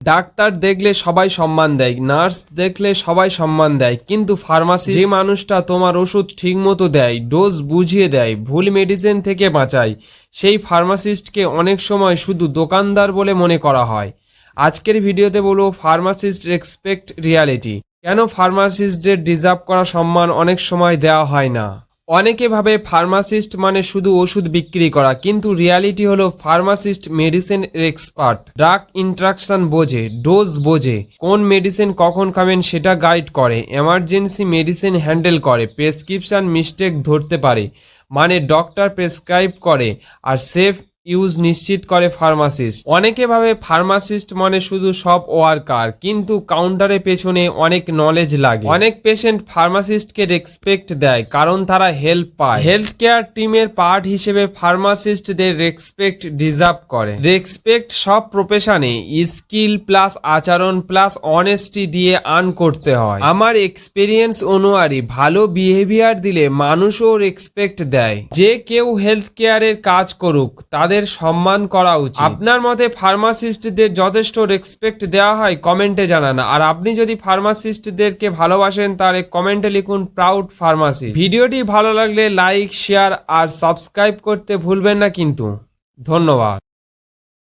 Doctor দেখলে সবাই সম্মান দেয়, নার্স দেখলে সবাই সম্মান দেয়, কিন্তু ফার্মাসি যে মানুষটা তোমার ওষুধ ঠিকমতো দেয়, ডোজ বুঝিয়ে দেয়, ভুল মেডিসিন থেকে বাঁচায়, সেই ফার্মাসিস্টকে অনেক সময় শুধু দোকানদার বলে মনে করা হয়। আজকের ভিডিওতে বলবো ফার্মাসিস্ট রেসপেক্ট রিয়ালিটি। কেন ফার্মাসিস্টদের ডিজার্ভ করা সম্মান অনেক সময় দেওয়া হয় না। অনেকে ভাবে ফার্মাসিস্ট মানে শুধু ওষুধ বিক্রি করা, কিন্তু রিয়ালিটি হলো pharmacist medicine expert, drug interaction বোঝে, ডোজ বোঝে, কোন মেডিসিন কখন খাবেন সেটা গাইড করে, এমার্জেন্সি মেডিসিন হ্যান্ডেল করে, প্রেসক্রিপশন মিস্টেক ধরতে পারে, মানে ডক্টর প্রেসক্রাইব করে আর সেফ ইউজ নিশ্চিত করে ফার্মাসিস্ট। অনেকে ভাবে ফার্মাসিস্ট মানে শুধু সব ওয়ার্কার, কিন্তু কাউন্টারের পেছনে অনেক নলেজ লাগে। অনেক পেশেন্ট ফার্মাসিস্টকে রেসপেক্ট দেয় কারণ তারা হেল্প পায়। হেলথ কেয়ার টিমের পার্ট হিসেবে ফার্মাসিস্টদের রেসপেক্ট ডিজার্ভ করে। রেসপেক্ট সব প্রফেশনে স্কিল প্লাস আচরণ প্লাস অনেস্টি দিয়ে আর্ন করতে হয়। আমার এক্সপিরিয়েন্স অনুযায়ী ভালো বিহেভিয়ার দিলে মানুষও রেসপেক্ট দেয়। যে কেউ হেলথ কেয়ারের কাজ করুক তাদের সম্মান করা উচিত। আপনার মতে ফার্মাসিস্টদের যথেষ্ট রেসপেক্ট দেওয়া হয়? কমেন্টে জানান। আর আপনি যদি ফার্মাসিস্টদেরকে ভালোবাসেন তাহলে কমেন্টে লিখুন প্রাউড ফার্মাসি। ভিডিওটি ভালো লাগলে লাইক, শেয়ার আর সাবস্ক্রাইব করতে ভুলবেন না কিন্তু। ধন্যবাদ।